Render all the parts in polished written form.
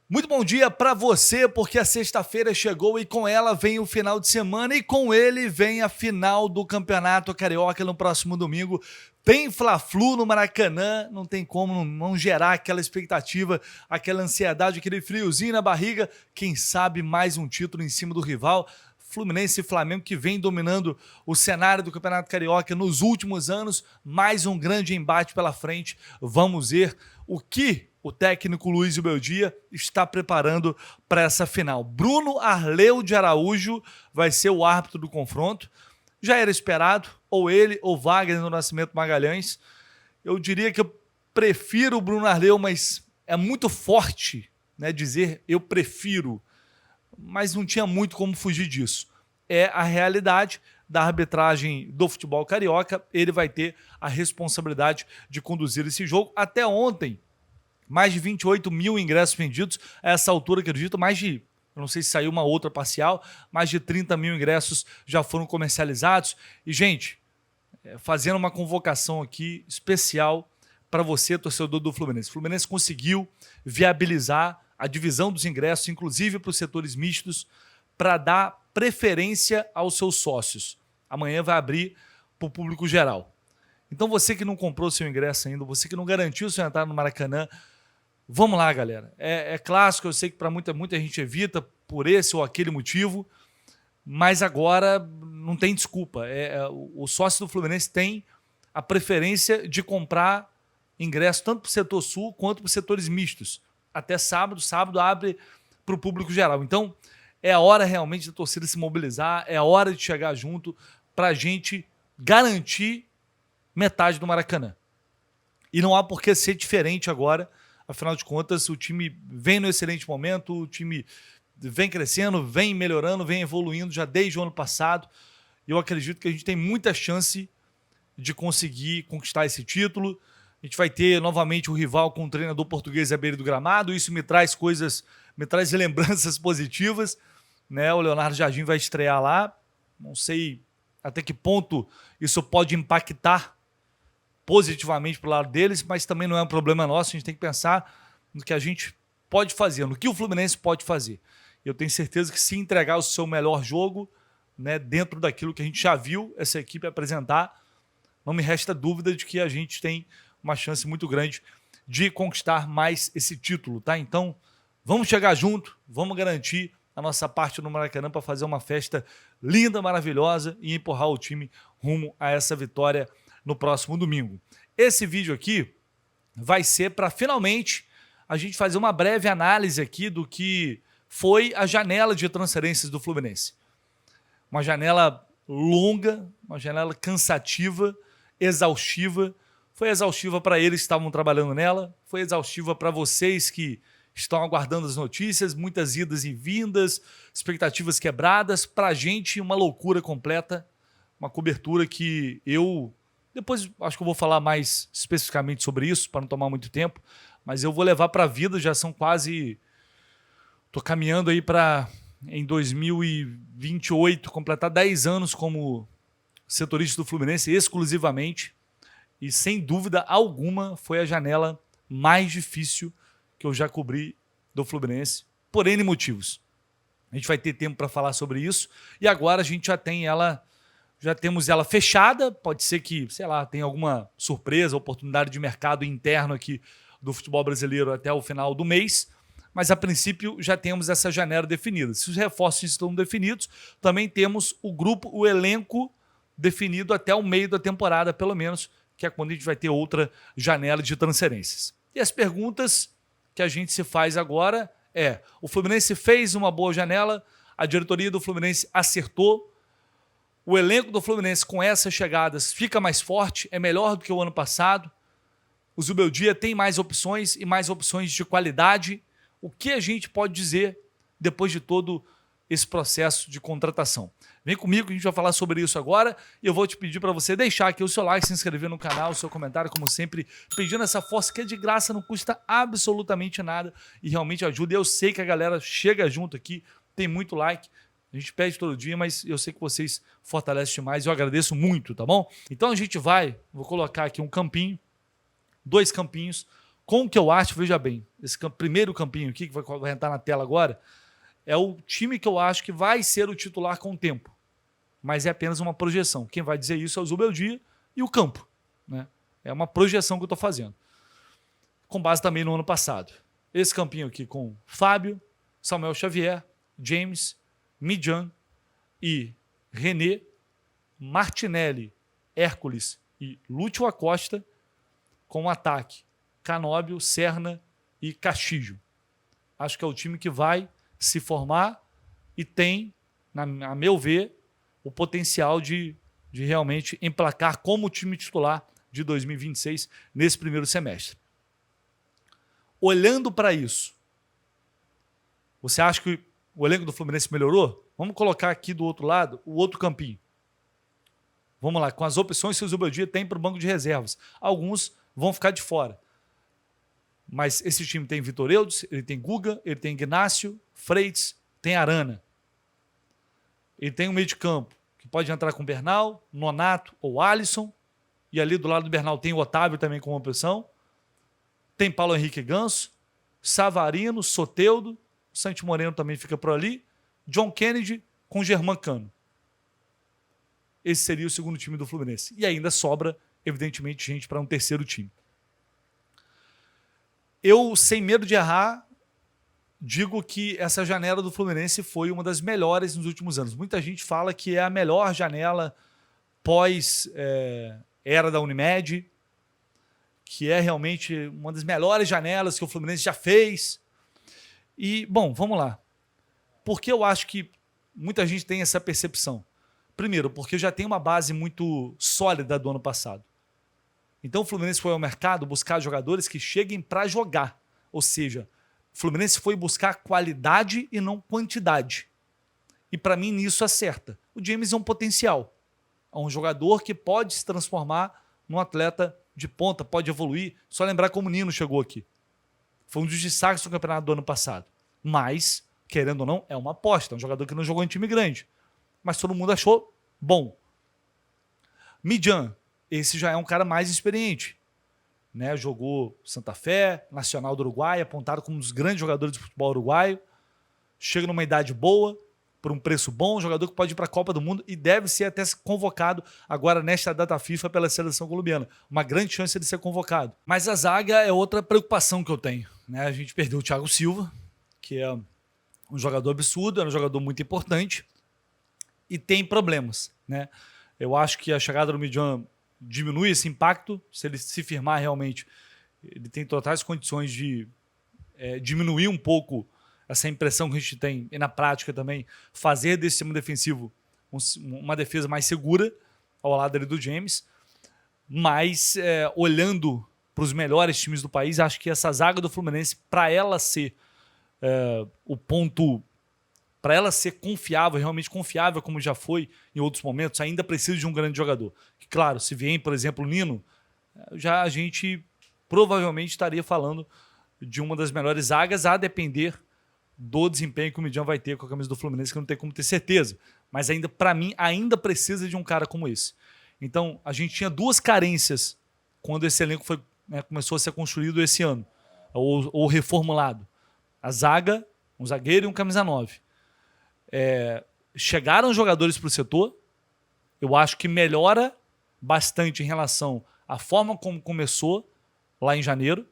Muito bom dia para você, porque a sexta-feira chegou e com ela vem o final de semana e com ele vem a final do Campeonato Carioca no próximo domingo. Tem Fla-Flu no Maracanã, não tem como não gerar aquela expectativa, aquela ansiedade, aquele friozinho na barriga. Quem sabe mais um título em cima do rival. Fluminense e Flamengo que vem dominando o cenário do Campeonato Carioca nos últimos anos. Mais um grande embate pela frente. Vamos ver o que o técnico Luiz Beldia está preparando para essa final. Bruno Arleu de Araújo vai ser o árbitro do confronto. Já era esperado, ou ele ou Wagner no Nascimento Magalhães. Eu diria que eu prefiro o Bruno Arleu, mas é muito forte, né, dizer eu prefiro. Mas não tinha muito como fugir disso. É a realidade da arbitragem do futebol carioca. Ele vai ter a responsabilidade de conduzir esse jogo. Até ontem, mais de 28 mil ingressos vendidos. A essa altura, acredito, mais de, eu não sei se saiu uma outra parcial, mais de 30 mil ingressos já foram comercializados. E, gente, fazendo uma convocação aqui especial para você, torcedor do Fluminense. O Fluminense conseguiu viabilizar a divisão dos ingressos, inclusive para os setores mistos, para dar preferência aos seus sócios. Amanhã vai abrir para o público geral. Então você que não comprou seu ingresso ainda, você que não garantiu sua entrada no Maracanã, vamos lá, galera. É clássico, eu sei que para muita gente evita por esse ou aquele motivo, mas agora não tem desculpa. O sócio do Fluminense tem a preferência de comprar ingresso tanto para o setor sul quanto para os setores mistos. Até sábado abre para o público geral. Então, é a hora realmente da torcida se mobilizar, é a hora de chegar junto para a gente garantir metade do Maracanã. E não há por que ser diferente agora, afinal de contas, o time vem no excelente momento, o time vem crescendo, vem melhorando, vem evoluindo já desde o ano passado. E eu acredito que a gente tem muita chance de conseguir conquistar esse título. A gente vai ter novamente o rival com o treinador português à beira do gramado. Isso me traz lembranças positivas, né? O Leonardo Jardim vai estrear lá. Não sei até que ponto isso pode impactar positivamente para o lado deles, mas também não é um problema nosso. A gente tem que pensar no que a gente pode fazer, no que o Fluminense pode fazer. Eu tenho certeza que se entregar o seu melhor jogo, né, dentro daquilo que a gente já viu essa equipe apresentar, não me resta dúvida de que a gente tem uma chance muito grande de conquistar mais esse título, tá? Então, vamos chegar junto, vamos garantir a nossa parte no Maracanã para fazer uma festa linda, maravilhosa e empurrar o time rumo a essa vitória no próximo domingo. Esse vídeo aqui vai ser para finalmente a gente fazer uma breve análise aqui do que foi a janela de transferências do Fluminense. Uma janela longa, uma janela cansativa, exaustiva. Foi exaustiva para eles que estavam trabalhando nela, foi exaustiva para vocês que estão aguardando as notícias, muitas idas e vindas, expectativas quebradas. Para a gente, uma loucura completa, uma cobertura que eu... Depois acho que eu vou falar mais especificamente sobre isso, para não tomar muito tempo, mas eu vou levar para a vida, já são quase... Estou caminhando aí para, em 2028, completar 10 anos como setorista do Fluminense exclusivamente. E, sem dúvida alguma, foi a janela mais difícil que eu já cobri do Fluminense, por N motivos. A gente vai ter tempo para falar sobre isso. E agora a gente já temos ela fechada. Pode ser que, sei lá, tenha alguma surpresa, oportunidade de mercado interno aqui do futebol brasileiro até o final do mês. Mas, a princípio, já temos essa janela definida. Se os reforços estão definidos, também temos o grupo, o elenco definido até o meio da temporada, pelo menos, que é quando a gente vai ter outra janela de transferências. E as perguntas que a gente se faz agora é: o Fluminense fez uma boa janela, a diretoria do Fluminense acertou, o elenco do Fluminense com essas chegadas fica mais forte, é melhor do que o ano passado, o Zubeldia tem mais opções e mais opções de qualidade. O que a gente pode dizer depois de todo esse processo de contratação? Vem comigo que a gente vai falar sobre isso agora e eu vou te pedir para você deixar aqui o seu like, se inscrever no canal, o seu comentário, como sempre, pedindo essa força que é de graça, não custa absolutamente nada e realmente ajuda. Eu sei que a galera chega junto aqui, tem muito like, a gente pede todo dia, mas eu sei que vocês fortalecem demais e eu agradeço muito, tá bom? Então a gente vou colocar aqui um campinho, 2 campinhos Com o que eu acho, veja bem, esse primeiro campinho aqui, que vai entrar na tela agora, é o time que eu acho que vai ser o titular com o tempo. Mas é apenas uma projeção. Quem vai dizer isso é o Zubeldia e o campo, né? É uma projeção que eu estou fazendo. Com base também no ano passado. Esse campinho aqui com Fábio, Samuel Xavier, James, Midjan e René, Martinelli, Hércules e Lúcio Acosta, com o ataque Canóbio, Serna e Castillo. Acho que é o time que vai se formar e tem, a meu ver, o potencial de realmente emplacar como time titular de 2026 nesse primeiro semestre. Olhando para isso, você acha que o elenco do Fluminense melhorou? Vamos colocar aqui do outro lado o outro campinho. Vamos lá, com as opções que o Zubeldia tem para o banco de reservas. Alguns vão ficar de fora. Mas esse time tem Vitor Eudes, ele tem Guga, ele tem Ignácio, Freitas, tem Arana. Ele tem um meio de campo que pode entrar com Bernal, Nonato ou Alisson. E ali do lado do Bernal tem o Otávio também como opção. Tem Paulo Henrique Ganso, Savarino, Soteldo, Santi Moreno também fica por ali. John Kennedy com Germancano. Esse seria o segundo time do Fluminense. E ainda sobra, evidentemente, gente para um terceiro time. Eu, sem medo de errar, digo que essa janela do Fluminense foi uma das melhores nos últimos anos. Muita gente fala que é a melhor janela pós-era da Unimed, que é realmente uma das melhores janelas que o Fluminense já fez. E, bom, vamos lá. Por que eu acho que muita gente tem essa percepção? Primeiro, porque já tem uma base muito sólida do ano passado. Então o Fluminense foi ao mercado buscar jogadores que cheguem para jogar. Ou seja, o Fluminense foi buscar qualidade e não quantidade. E para mim nisso acerta. O James é um potencial. É um jogador que pode se transformar num atleta de ponta, pode evoluir. Só lembrar como o Nino chegou aqui. Foi um dos destaques do campeonato do ano passado. Mas, querendo ou não, é uma aposta. É um jogador que não jogou em time grande. Mas todo mundo achou bom. Midjan, esse já é um cara mais experiente. Né? Jogou Santa Fé, Nacional do Uruguai, apontado como um dos grandes jogadores de futebol uruguaio. Chega numa idade boa, por um preço bom, um jogador que pode ir para a Copa do Mundo e deve ser até convocado agora nesta data FIFA pela seleção colombiana. Uma grande chance de ser convocado. Mas a zaga é outra preocupação que eu tenho. Né? A gente perdeu o Thiago Silva, que é um jogador absurdo, era um jogador muito importante e tem problemas. Né? Eu acho que a chegada do Midjan diminui esse impacto, se ele se firmar realmente. Ele tem totais condições de diminuir um pouco essa impressão que a gente tem, e na prática também, fazer desse sistema defensivo uma defesa mais segura ao lado ali do James. Mas, olhando para os melhores times do país, acho que essa zaga do Fluminense, para ela ser o ponto, para ela ser confiável, realmente confiável como já foi em outros momentos, ainda precisa de um grande jogador. Que, claro, se vier, por exemplo, o Nino, já a gente provavelmente estaria falando de uma das melhores zagas, a depender do desempenho que o Midjan vai ter com a camisa do Fluminense, que eu não tenho como ter certeza. Mas ainda, para mim, ainda precisa de um cara como esse. Então, a gente tinha duas carências quando esse elenco começou a ser construído esse ano, ou reformulado. A zaga, um zagueiro e um camisa 9. Chegaram jogadores para o setor, eu acho que melhora bastante em relação à forma como começou lá em janeiro,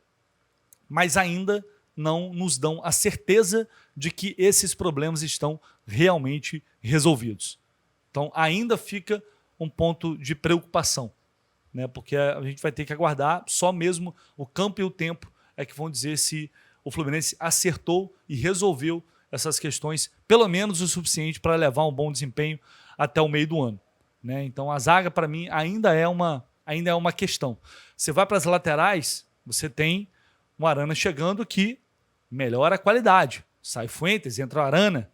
mas ainda não nos dão a certeza de que esses problemas estão realmente resolvidos. Então ainda fica um ponto de preocupação, né? Porque a gente vai ter que aguardar, só mesmo o campo e o tempo é que vão dizer se o Fluminense acertou e resolveu essas questões, pelo menos o suficiente para levar um bom desempenho até o meio do ano. Né? Então a zaga, para mim, ainda é uma questão. Você vai para as laterais, você tem um Arana chegando que melhora a qualidade. Sai Fuentes, entra o Arana.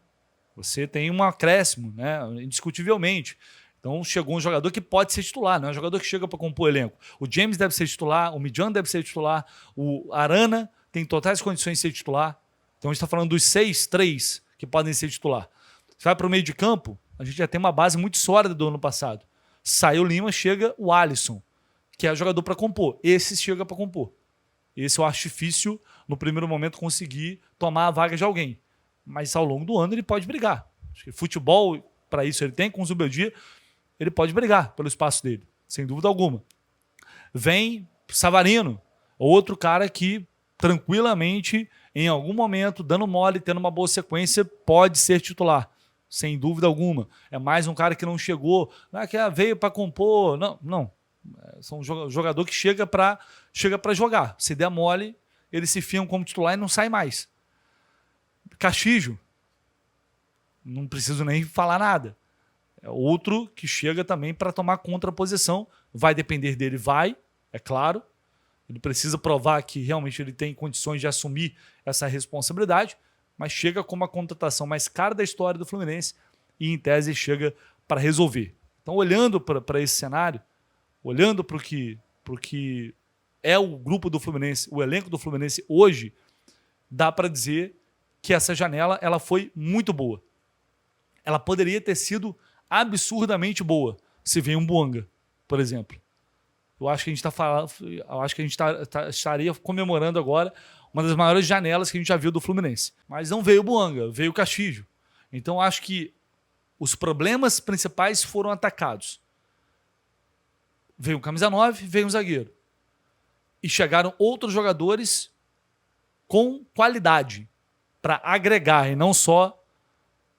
Você tem um acréscimo, né? Indiscutivelmente. Então chegou um jogador que pode ser titular, não é um jogador que chega para compor elenco. O James deve ser titular, o Midjan deve ser titular, o Arana tem totais condições de ser titular. Então a gente está falando dos 6, 3 que podem ser titular. Você vai para o meio de campo, a gente já tem uma base muito sólida do ano passado. Saiu o Lima, chega o Alisson, que é jogador para compor. Esse chega para compor. Esse eu acho difícil, no primeiro momento, conseguir tomar a vaga de alguém. Mas ao longo do ano ele pode brigar. Acho que futebol, para isso ele tem, com o Zubeldia, ele pode brigar pelo espaço dele, sem dúvida alguma. Vem Savarino, outro cara que tranquilamente, em algum momento, dando mole, tendo uma boa sequência, pode ser titular, sem dúvida alguma. É mais um cara que não chegou, que veio para compor. Não. São um jogador que chega para jogar. Se der mole, eles se fiam como titular e não sai mais. Castillo, não preciso nem falar nada. É outro que chega também para tomar contraposição. Vai depender dele, é claro. Ele precisa provar que realmente ele tem condições de assumir essa responsabilidade, mas chega com uma contratação mais cara da história do Fluminense e, em tese, chega para resolver. Então, olhando para esse cenário, olhando para o que é o grupo do Fluminense, o elenco do Fluminense hoje, dá para dizer que essa janela ela foi muito boa. Ela poderia ter sido absurdamente boa se vem um Bouanga, por exemplo. Eu acho que a gente estaria comemorando agora uma das maiores janelas que a gente já viu do Fluminense. Mas não veio o Bouanga, veio o Castillo. Então acho que os problemas principais foram atacados. Veio um camisa 9, veio um zagueiro. E chegaram outros jogadores com qualidade para agregar e não só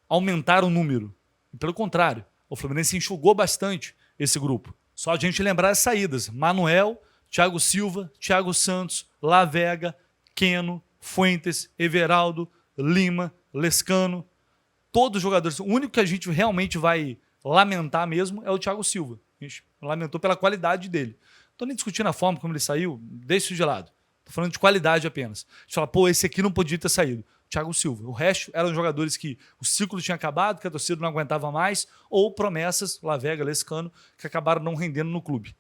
aumentar o número. E pelo contrário, o Fluminense enxugou bastante esse grupo. Só a gente lembrar as saídas. Manuel, Thiago Silva, Thiago Santos, Lavega, Keno, Fuentes, Everaldo, Lima, Lescano. Todos os jogadores. O único que a gente realmente vai lamentar mesmo é o Thiago Silva. A gente lamentou pela qualidade dele. Não estou nem discutindo a forma como ele saiu, deixa isso de lado. Estou falando de qualidade apenas. A gente fala, esse aqui não podia ter saído. Thiago Silva. O resto eram jogadores que o ciclo tinha acabado, que a torcida não aguentava mais, ou promessas, Lavega, Lescano, que acabaram não rendendo no clube.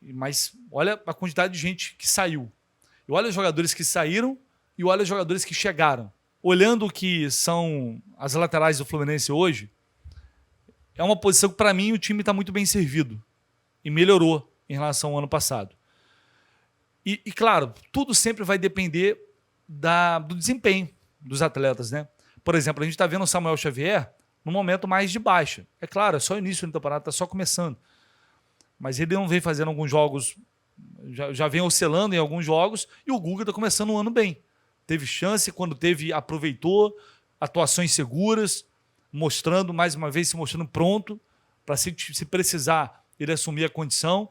Mas olha a quantidade de gente que saiu. E olha os jogadores que saíram e olha os jogadores que chegaram. Olhando o que são as laterais do Fluminense hoje, é uma posição que, para mim, o time está muito bem servido. E melhorou em relação ao ano passado. E claro, tudo sempre vai depender do desempenho dos atletas, né? Por exemplo, a gente está vendo o Samuel Xavier no momento mais de baixa. É claro, é só o início do campeonato, está só começando. Mas ele não vem fazendo alguns jogos, já vem oscilando em alguns jogos, e o Guga está começando o ano bem. Teve chance, quando teve, aproveitou, atuações seguras, mostrando, mais uma vez, se mostrando pronto, para se precisar, ele assumir a condição.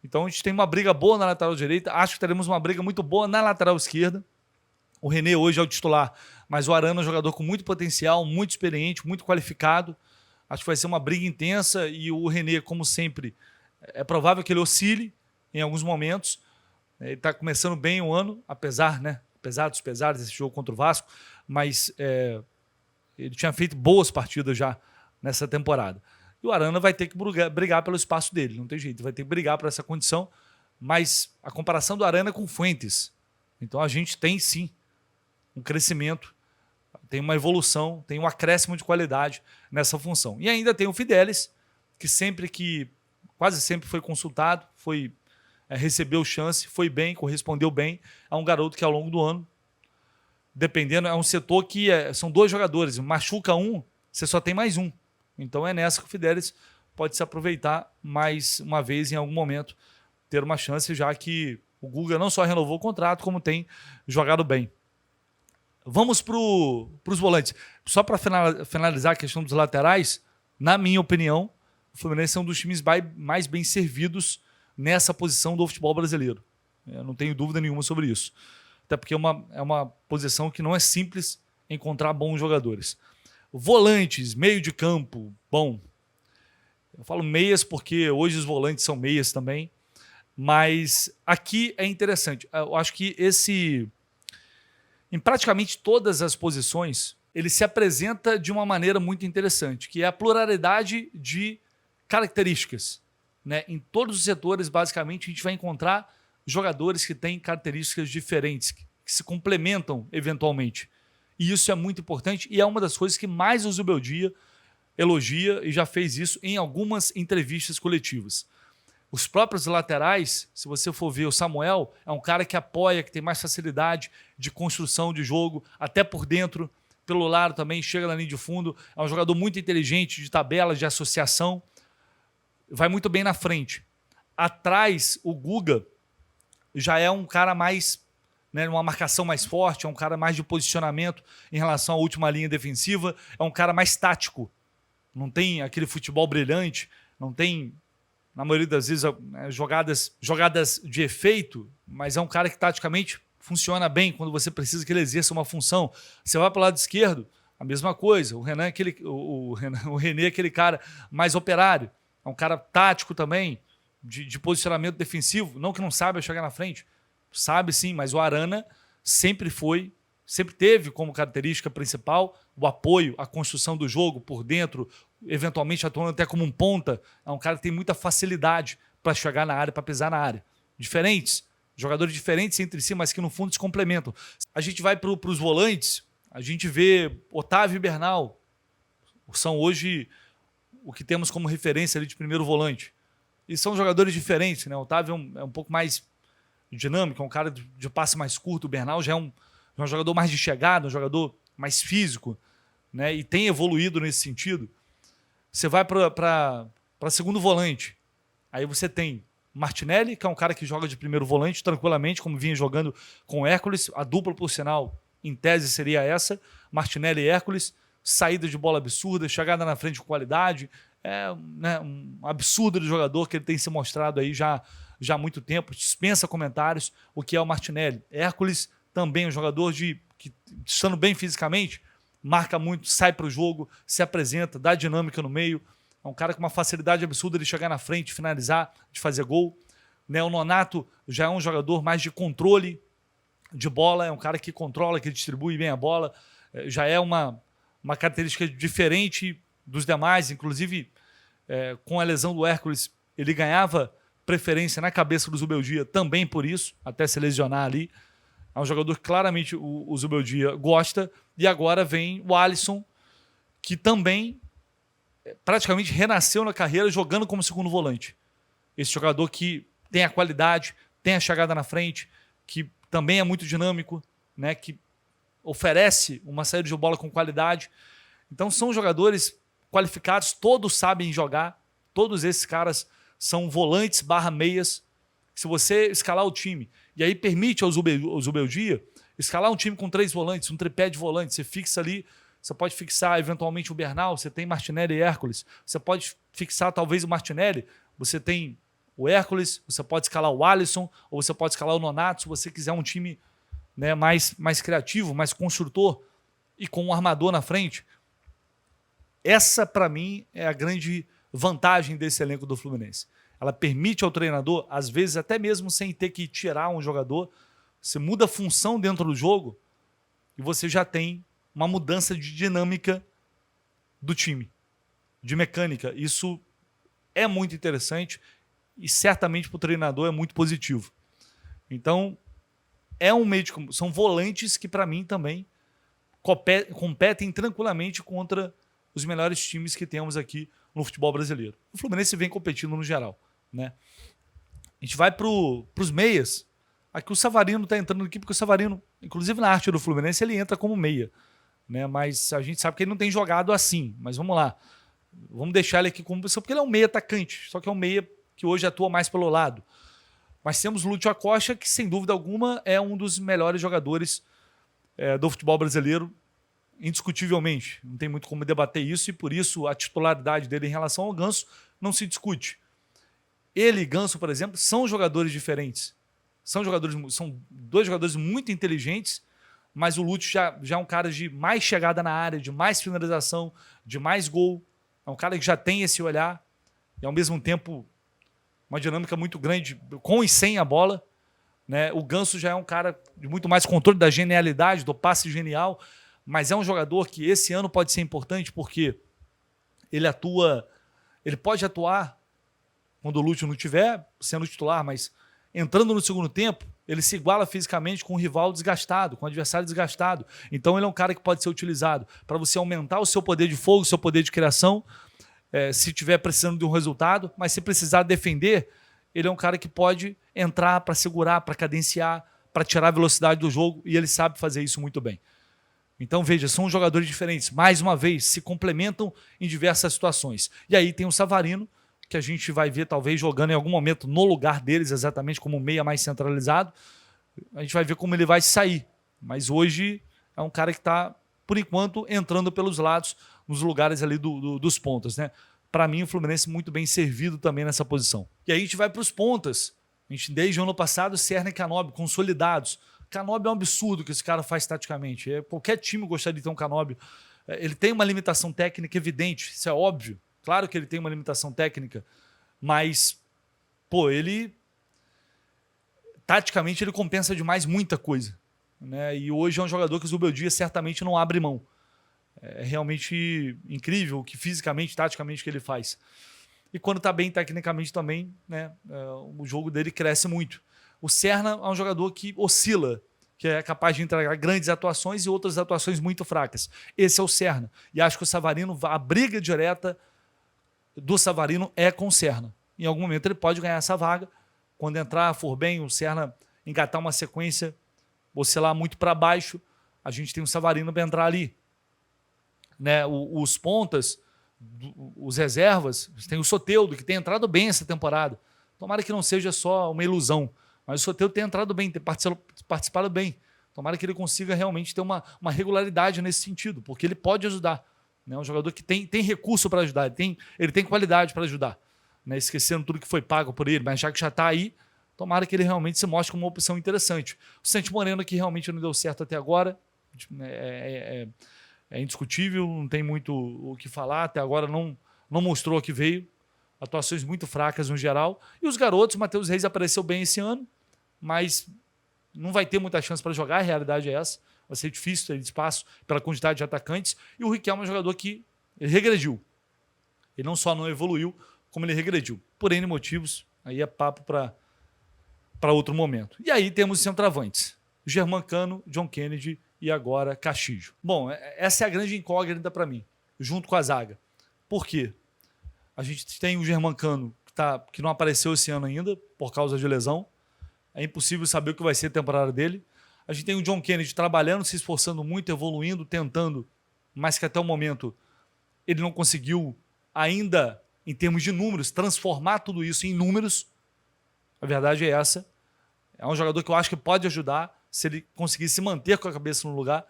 Então a gente tem uma briga boa na lateral direita, acho que teremos uma briga muito boa na lateral esquerda. O René hoje é o titular, mas o Arana é um jogador com muito potencial, muito experiente, muito qualificado. Acho que vai ser uma briga intensa e o René, como sempre, é provável que ele oscile em alguns momentos. Ele está começando bem o ano, apesar dos pesares desse jogo contra o Vasco, mas ele tinha feito boas partidas já nessa temporada. E o Arana vai ter que brigar pelo espaço dele, não tem jeito, vai ter que brigar por essa condição, mas a comparação do Arana é com o Fuentes. Então a gente tem sim um crescimento, tem uma evolução, tem um acréscimo de qualidade nessa função. E ainda tem o Fidelis, que quase sempre foi consultado, recebeu chance, foi bem, correspondeu bem a um garoto que ao longo do ano, dependendo, é um setor que são dois jogadores, machuca um, você só tem mais um. Então é nessa que o Fidelis pode se aproveitar mais uma vez em algum momento, ter uma chance, já que o Guga não só renovou o contrato, como tem jogado bem. Vamos para os volantes. Só para finalizar a questão dos laterais, na minha opinião, o Fluminense é um dos times mais bem servidos nessa posição do futebol brasileiro. Eu não tenho dúvida nenhuma sobre isso. Até porque é uma posição que não é simples encontrar bons jogadores. Volantes, meio de campo, bom. Eu falo meias porque hoje os volantes são meias também. Mas aqui é interessante. Eu acho que em praticamente todas as posições, ele se apresenta de uma maneira muito interessante, que é a pluralidade de características. Né? Em todos os setores, basicamente, a gente vai encontrar jogadores que têm características diferentes, que se complementam eventualmente. E isso é muito importante e é uma das coisas que mais o Zubeldia elogia e já fez isso em algumas entrevistas coletivas. Os próprios laterais, se você for ver, o Samuel é um cara que apoia, que tem mais facilidade de construção de jogo, até por dentro, pelo lado também, chega na linha de fundo. É um jogador muito inteligente de tabelas, de associação. Vai muito bem na frente. Atrás, o Guga já é um cara mais, né, uma marcação mais forte, é um cara mais de posicionamento em relação à última linha defensiva, é um cara mais tático. Não tem aquele futebol brilhante, não tem, na maioria das vezes, jogadas de efeito, mas é um cara que taticamente funciona bem quando você precisa que ele exerça uma função. Você vai para o lado esquerdo, a mesma coisa. O Renan, o René é aquele cara mais operário, é um cara tático também, de posicionamento defensivo, não que não saiba chegar na frente, sabe sim, mas o Arana sempre teve como característica principal o apoio, a construção do jogo por dentro, eventualmente atuando até como um ponta. É um cara que tem muita facilidade para chegar na área, para pisar na área. Jogadores diferentes entre si, mas que no fundo se complementam. A gente vai para os volantes, a gente vê Otávio e Bernal, são hoje o que temos como referência ali de primeiro volante. E são jogadores diferentes, né? O Otávio é um pouco mais dinâmico, é um cara de passe mais curto. O Bernal já é um jogador mais de chegada, um jogador mais físico, né? E tem evoluído nesse sentido. Você vai para segundo volante. Aí você tem Martinelli, que é um cara que joga de primeiro volante tranquilamente, como vinha jogando com o Hércules. A dupla, por sinal, em tese seria essa. Martinelli e Hércules. Saída de bola absurda, chegada na frente com qualidade. É, né, um absurdo de jogador que ele tem se mostrado aí já há muito tempo. Dispensa comentários o que é o Martinelli. Hércules também é um jogador que, estando bem fisicamente, marca muito, sai para o jogo, se apresenta, dá dinâmica no meio. É um cara com uma facilidade absurda de chegar na frente, de finalizar, de fazer gol. Né, o Nonato já é um jogador mais de controle de bola, é um cara que controla, que distribui bem a bola. Já é uma característica diferente dos demais, inclusive com a lesão do Hércules, ele ganhava preferência na cabeça do Zubeldia também por isso, até se lesionar ali. É um jogador que claramente o Zubeldia gosta. E agora vem o Alisson, que também praticamente renasceu na carreira jogando como segundo volante. Esse jogador que tem a qualidade, tem a chegada na frente, que também é muito dinâmico, né, que oferece uma saída de bola com qualidade. Então são jogadores qualificados, todos sabem jogar, todos esses caras são volantes / meias. Se você escalar o time, e aí permite ao Zubeldia escalar um time com 3 volantes, um tripé de volantes, você fixa ali, você pode fixar eventualmente o Bernal, você tem Martinelli e Hércules, você pode fixar talvez o Martinelli, você tem o Hércules, você pode escalar o Alisson, ou você pode escalar o Nonato, se você quiser um time, né, mais criativo, mais construtor, e com um armador na frente. Essa, para mim, é a grande vantagem desse elenco do Fluminense. Ela permite ao treinador, às vezes até mesmo sem ter que tirar um jogador, você muda a função dentro do jogo e você já tem uma mudança de dinâmica do time, de mecânica. Isso é muito interessante e certamente para o treinador é muito positivo. Então, são volantes que para mim também competem tranquilamente contra os melhores times que temos aqui no futebol brasileiro. O Fluminense vem competindo no geral, né? A gente vai para os meias. Aqui o Savarino está entrando aqui, porque o Savarino, inclusive na arte do Fluminense, ele entra como meia, né? Mas a gente sabe que ele não tem jogado assim. Mas vamos lá. Vamos deixar ele aqui como posição, porque ele é um meia atacante, só que é um meia que hoje atua mais pelo lado. Mas temos Lúcio Acosta, que sem dúvida alguma é um dos melhores jogadores do futebol brasileiro, indiscutivelmente. Não tem muito como debater isso, e por isso a titularidade dele em relação ao Ganso não se discute. Ele e Ganso, por exemplo, são jogadores diferentes. São 2 jogadores muito inteligentes, mas o Lúcio já é um cara de mais chegada na área, de mais finalização, de mais gol. É um cara que já tem esse olhar e, ao mesmo tempo, uma dinâmica muito grande com e sem a bola, né? O Ganso já é um cara de muito mais controle da genialidade, do passe genial, mas é um jogador que esse ano pode ser importante porque ele pode atuar quando o Lúcio não estiver sendo titular, mas entrando no segundo tempo, ele se iguala fisicamente com um rival desgastado, com um adversário desgastado. Então ele é um cara que pode ser utilizado para você aumentar o seu poder de fogo, o seu poder de criação, se estiver precisando de um resultado, mas se precisar defender, ele é um cara que pode entrar para segurar, para cadenciar, para tirar a velocidade do jogo, e ele sabe fazer isso muito bem. Então, veja, são jogadores diferentes. Mais uma vez, se complementam em diversas situações. E aí tem o Savarino, que a gente vai ver talvez jogando em algum momento no lugar deles, exatamente como meia mais centralizado. A gente vai ver como ele vai sair. Mas hoje é um cara que está, por enquanto, entrando pelos lados, nos lugares ali dos pontas, né? Para mim, o Fluminense muito bem servido também nessa posição. E aí a gente vai para os pontas. A gente, desde o ano passado, Serna e Canóbio, consolidados. Canóbio é um absurdo que esse cara faz taticamente. Qualquer time gostaria de ter um Canóbio. Ele tem uma limitação técnica evidente, isso é óbvio. Claro que ele tem uma limitação técnica, mas, pô, ele... taticamente, ele compensa demais muita coisa. Né? E hoje é um jogador que o Zubeldia certamente não abre mão. É realmente incrível o que fisicamente, taticamente, que ele faz. E quando está bem tecnicamente também, né, o jogo dele cresce muito. O Serna é um jogador que oscila, que é capaz de entregar grandes atuações e outras atuações muito fracas. Esse é o Serna. E acho que o Savarino, a briga direta do Savarino é com o Serna. Em algum momento ele pode ganhar essa vaga. Quando entrar, for bem, o Serna engatar uma sequência, oscilar muito para baixo, a gente tem o Savarino para entrar ali. Né? Os pontas, os reservas, tem o Soteldo, que tem entrado bem essa temporada. Tomara que não seja só uma ilusão, mas o Soteldo tem entrado bem, tem participado bem. Tomara que ele consiga realmente ter uma regularidade nesse sentido, porque ele pode ajudar. É um jogador que tem recurso para ajudar, ele tem qualidade para ajudar. Né? Esquecendo tudo que foi pago por ele, mas já que já está aí, tomara que ele realmente se mostre como uma opção interessante. O Santi Moreno, que realmente não deu certo até agora, é indiscutível, não tem muito o que falar, até agora não mostrou que veio. Atuações muito fracas no geral. E os garotos, o Matheus Reis apareceu bem esse ano, mas não vai ter muita chance para jogar, a realidade é essa. Vai ser difícil ter espaço pela quantidade de atacantes. E o Riquelme é um jogador que regrediu. Ele não só não evoluiu, como ele regrediu. Por N motivos, aí é papo para outro momento. E aí temos os centroavantes. Germancano, John Kennedy e agora Castillo. Bom, essa é a grande incógnita para mim, junto com a zaga. Por quê? A gente tem o Germancano, que não apareceu esse ano ainda, por causa de lesão. É impossível saber o que vai ser a temporada dele. A gente tem o John Kennedy trabalhando, se esforçando muito, evoluindo, tentando, mas que até o momento ele não conseguiu ainda, em termos de números, transformar tudo isso em números. A verdade é essa. É um jogador que eu acho que pode ajudar. Se ele conseguir se manter com a cabeça no lugar,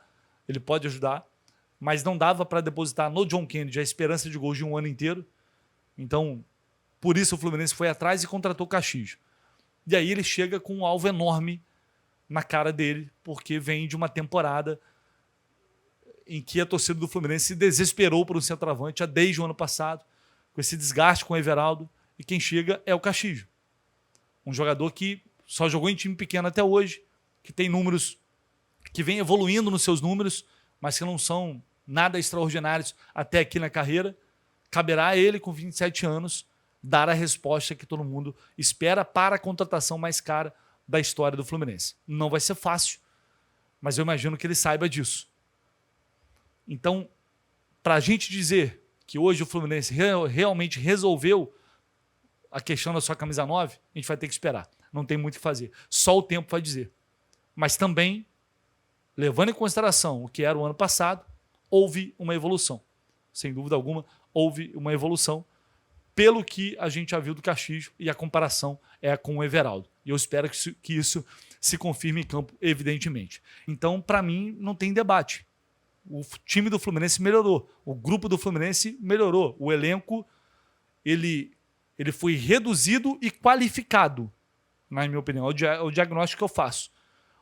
ele pode ajudar. Mas não dava para depositar no John Kennedy a esperança de gols de um ano inteiro. Então, por isso o Fluminense foi atrás e contratou o Castillo. E aí ele chega com um alvo enorme na cara dele, porque vem de uma temporada em que a torcida do Fluminense se desesperou por um centroavante desde o ano passado, com esse desgaste com o Everaldo, e quem chega é o Castillo. Um jogador que só jogou em time pequeno até hoje, que tem números, que vem evoluindo nos seus números, mas que não são nada extraordinários até aqui na carreira. Caberá a ele, com 27 anos, dar a resposta que todo mundo espera para a contratação mais cara da história do Fluminense. Não vai ser fácil, mas eu imagino que ele saiba disso. Então, para a gente dizer que hoje o Fluminense realmente resolveu a questão da sua camisa 9, a gente vai ter que esperar. Não tem muito o que fazer. Só o tempo vai dizer. Mas também, levando em consideração o que era o ano passado, houve uma evolução. Sem dúvida alguma, houve uma evolução pelo que a gente já viu do Castillo, e a comparação é com o Everaldo. E eu espero que isso se confirme em campo, evidentemente. Então, para mim, não tem debate. O time do Fluminense melhorou, o grupo do Fluminense melhorou, o elenco ele foi reduzido e qualificado, na minha opinião, é o diagnóstico que eu faço.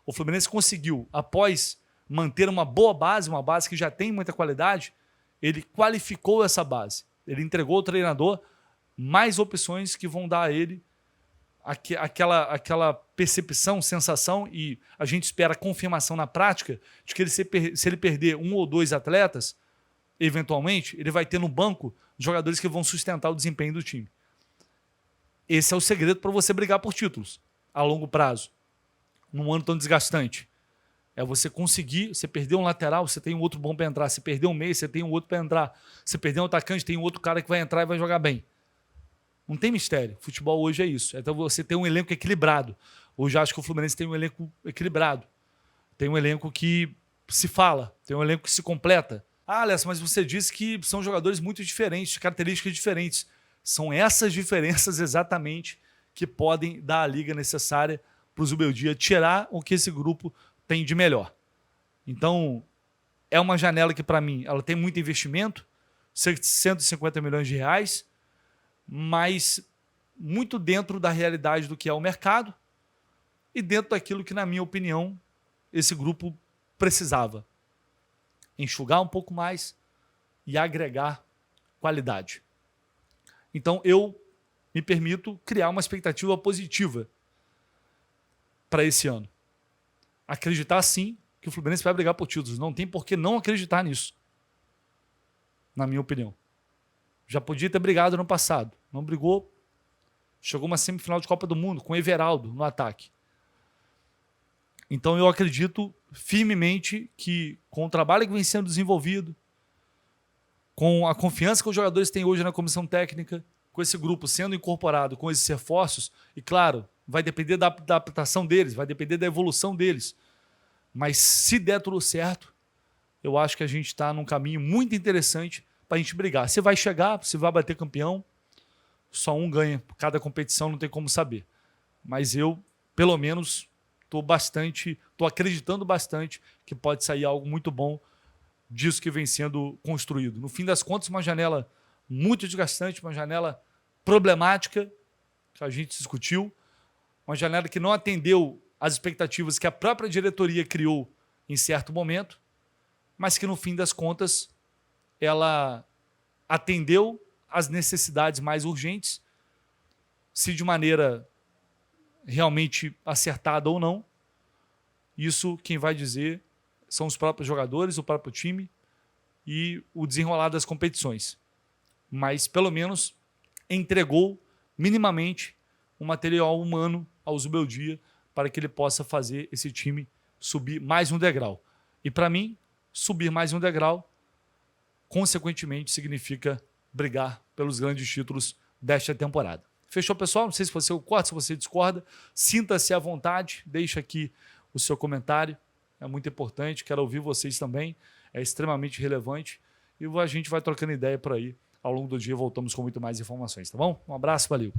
O Fluminense conseguiu, após manter uma boa base, uma base que já tem muita qualidade, ele qualificou essa base. Ele entregou ao treinador mais opções que vão dar a ele aquela percepção, sensação, e a gente espera confirmação na prática de que ele, se ele perder um ou dois atletas, eventualmente, ele vai ter no banco jogadores que vão sustentar o desempenho do time. Esse é o segredo para você brigar por títulos a longo prazo, num ano tão desgastante. É você conseguir, você perder um lateral, você tem um outro bom para entrar. Você perder um meio, você tem um outro para entrar. Você perder um atacante, tem um outro cara que vai entrar e vai jogar bem. Não tem mistério. Futebol hoje é isso. Então você tem um elenco equilibrado. Hoje acho que o Fluminense tem um elenco equilibrado. Tem um elenco que se fala, tem um elenco que se completa. Ah, Alessa, mas você disse que são jogadores muito diferentes, características diferentes. São essas diferenças exatamente que podem dar a liga necessária para o Zubeldia tirar o que esse grupo tem de melhor. Então, é uma janela que, para mim, ela tem muito investimento, cerca de 150 milhões de reais, mas muito dentro da realidade do que é o mercado e dentro daquilo que, na minha opinião, esse grupo precisava. Enxugar um pouco mais e agregar qualidade. Então, eu me permito criar uma expectativa positiva para esse ano. Acreditar, sim, que o Fluminense vai brigar por títulos. Não tem por que não acreditar nisso, na minha opinião. Já podia ter brigado no passado. Não brigou. Chegou uma semifinal de Copa do Mundo com o Everaldo no ataque. Então eu acredito firmemente que com o trabalho que vem sendo desenvolvido, com a confiança que os jogadores têm hoje na comissão técnica, com esse grupo sendo incorporado, com esses reforços, e claro, vai depender da adaptação deles, vai depender da evolução deles. Mas se der tudo certo, eu acho que a gente está num caminho muito interessante para a gente brigar. Se vai chegar, se vai bater campeão, só um ganha. Cada competição não tem como saber. Mas eu, pelo menos, estou acreditando bastante que pode sair algo muito bom disso que vem sendo construído. No fim das contas, uma janela muito desgastante, uma janela problemática, que a gente discutiu, uma janela que não atendeu às expectativas que a própria diretoria criou em certo momento, mas que no fim das contas ela atendeu às necessidades mais urgentes, se de maneira realmente acertada ou não. Isso quem vai dizer são os próprios jogadores, o próprio time e o desenrolar das competições. Mas pelo menos entregou minimamente um material humano ao Zubeldia para que ele possa fazer esse time subir mais um degrau. E para mim, subir mais um degrau, consequentemente, significa brigar pelos grandes títulos desta temporada. Fechou, pessoal? Não sei se você concorda, se você discorda. Sinta-se à vontade, deixa aqui o seu comentário. É muito importante, quero ouvir vocês também. É extremamente relevante. E a gente vai trocando ideia por aí. Ao longo do dia voltamos com muito mais informações, tá bom? Um abraço, valeu!